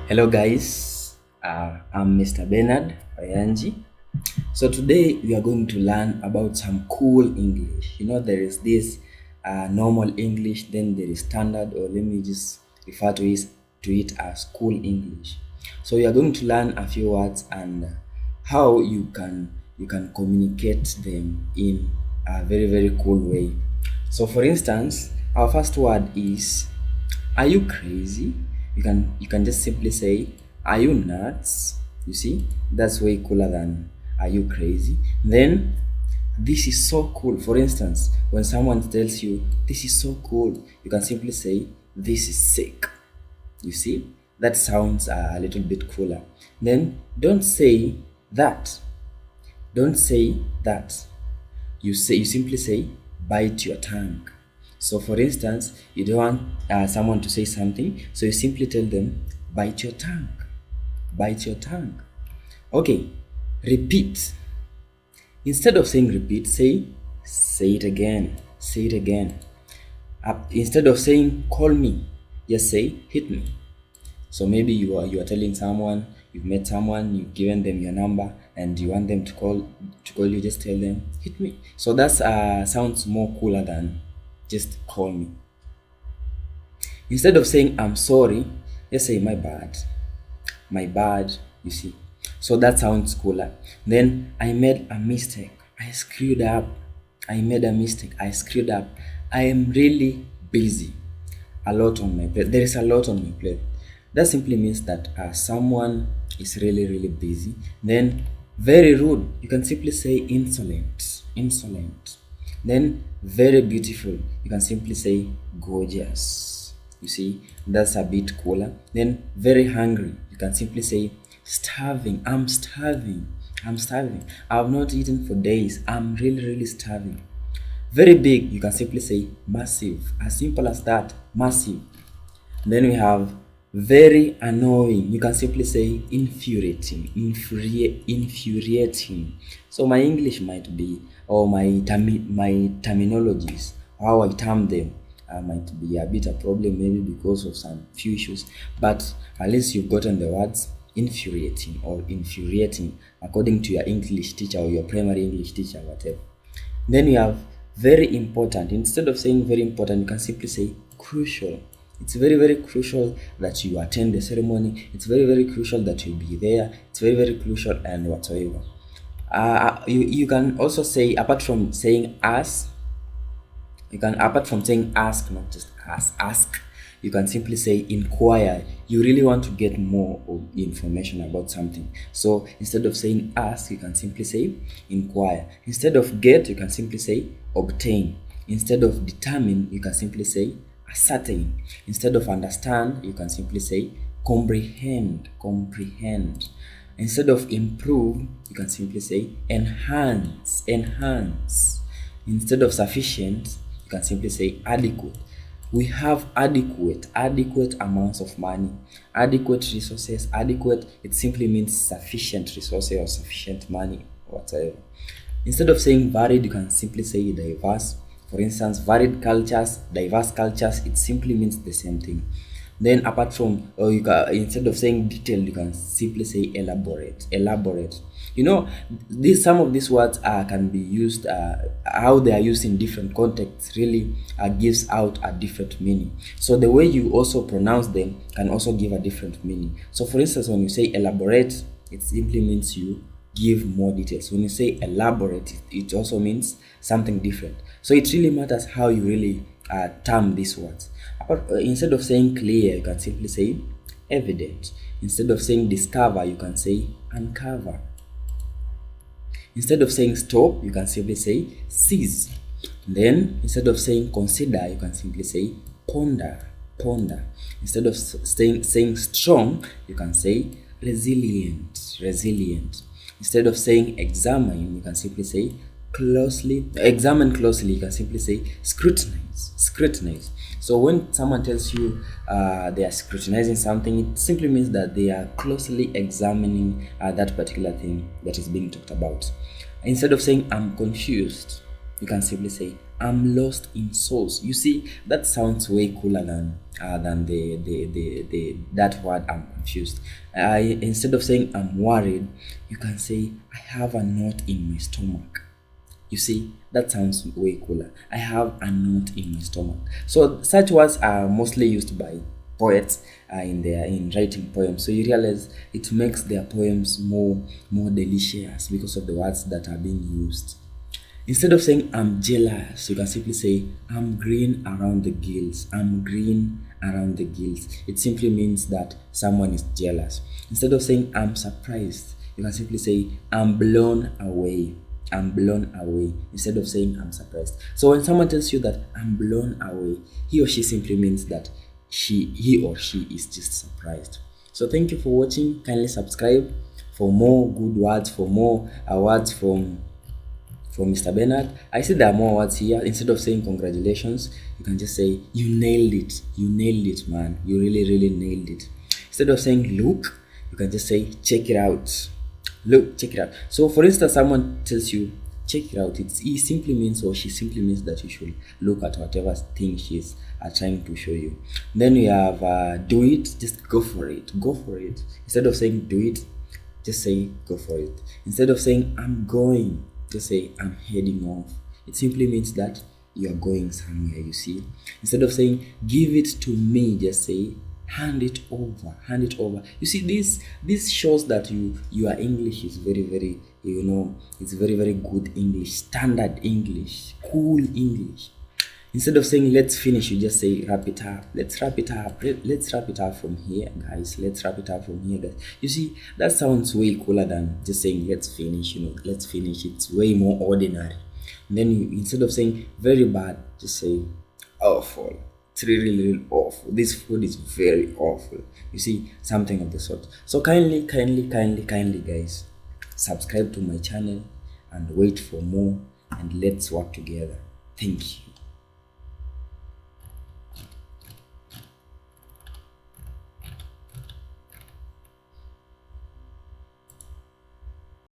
Hello guys, I'm Mr. Bernard Oyanji. So today we are going to learn about some cool English. There is this normal English, then there is standard, or let me just refer to it as cool English. So we are going to learn a few words and how you can communicate them in a very very cool way. So for instance, our first word is, are you crazy? You can just simply say, are you nuts? You see, that's way cooler than are you crazy? Then this is so cool. For instance, when someone tells you this is so cool, you can simply say this is sick. You see, that sounds a little bit cooler. Then don't say that. Don't say that. You simply say bite your tongue. So for instance, you don't want someone to say something, so you simply tell them bite your tongue. Bite your tongue. Okay, repeat. Instead of saying repeat, say it again. Say it again. Instead of saying call me, just say hit me. So maybe you are telling someone, you've met someone, you've given them your number, and you want them to call you. Just tell them hit me. So that sounds more cooler than just call me. Instead of saying I'm sorry, just say my bad. My bad. You see. So that sounds cooler. Then I made a mistake. I screwed up. I made a mistake. I screwed up. I am really busy. A lot on my plate. There is a lot on my plate. That simply means that someone is really, really busy. Then very rude. You can simply say insolent. Insolent. Then very beautiful. You can simply say gorgeous. You see, that's a bit cooler. Then very hungry. You can simply say starving. I'm starving. I'm starving. I've not eaten for days. I'm really, really starving. Very big, you can simply say massive. As simple as that, massive. Then we have very annoying. You can simply say infuriating. Infuriating. So my English might be, or my terminologies, how I term them, might be a bit a problem, maybe because of some few issues. But at least you've gotten the words infuriating or infuriating according to your English teacher or your primary English teacher, whatever. Then we have very important. Instead of saying very important, you can simply say crucial. It's very, very crucial that you attend the ceremony. It's very, very crucial that you be there. It's very, very crucial and whatsoever. You can also say, apart from saying ask, apart from saying ask, not just ask, you can simply say inquire. You really want to get more of information about something. So instead of saying ask, you can simply say inquire. Instead of get, you can simply say obtain. Instead of determine, you can simply say ascertain. Instead of understand, you can simply say comprehend. Comprehend. Instead of improve, you can simply say enhance. Enhance. Instead of sufficient, you can simply say adequate. We have adequate amounts of money, adequate resources. Adequate, it simply means sufficient resources or sufficient money, whatever. Instead of saying varied, you can simply say diverse. For instance, varied cultures, diverse cultures, it simply means the same thing. Then apart from, or instead of saying detailed, you can simply say elaborate. Elaborate. Some of these words can be used, how they are used in different contexts really gives out a different meaning. So the way you also pronounce them can also give a different meaning. So for instance, when you say elaborate, it simply means you give more details. When you say elaborate, it also means something different. So it really matters how you really term these words. Instead of saying clear, you can simply say evident. Instead of saying discover, you can say uncover. Instead of saying stop, you can simply say cease. Then instead of saying consider, you can simply say ponder. Ponder. Instead of saying strong, you can say resilient. Resilient. Instead of saying examine, you can simply say closely. Examine closely, you can simply say scrutinize. Scrutinize. So when someone tells you they are scrutinizing something, it simply means that they are closely examining that particular thing that is being talked about. Instead of saying I'm confused, you can simply say I'm lost in sauce. You see, that sounds way cooler than the that word I'm confused. Instead of saying I'm worried, you can say I have a knot in my stomach. You see, that sounds way cooler. I have a knot in my stomach. So such words are mostly used by poets in writing poems. So you realize it makes their poems more delicious because of the words that are being used. Instead of saying I'm jealous, you can simply say I'm green around the gills. I'm green around the gills. It simply means that someone is jealous. Instead of saying I'm surprised, you can simply say I'm blown away. I'm blown away, instead of saying I'm surprised. So when someone tells you that I'm blown away, he or she simply means that he or she is just surprised. So thank you for watching. Kindly subscribe for more good words, for more words from Mr. Bernard. I see there are more words here. Instead of saying congratulations, you can just say you nailed it. You nailed it, man. You really nailed it. Instead of saying look, you can just say check it out. Look, check it out. So for instance, someone tells you check it out. He simply means, or she simply means, that you should look at whatever thing she's trying to show you. Then we have do it. Just go for it. Go for it. Instead of saying do it, just say go for it. Instead of saying I'm going, just say I'm heading off. It simply means that you are going somewhere, you see. Instead of saying give it to me, just say hand it over. Hand it over. You see, this shows that your English is very, it's very good English, standard English, cool English. Instead of saying let's finish, you just say wrap it up. Let's wrap it up. Let's wrap it up from here, guys. Let's wrap it up from here, guys. You see, that sounds way cooler than just saying let's finish. Let's finish. It's way more ordinary. And then instead of saying very bad, just say awful. It's really awful. This food is very awful. You see, something of the sort. So kindly, guys, subscribe to my channel and wait for more, and let's work together. Thank you.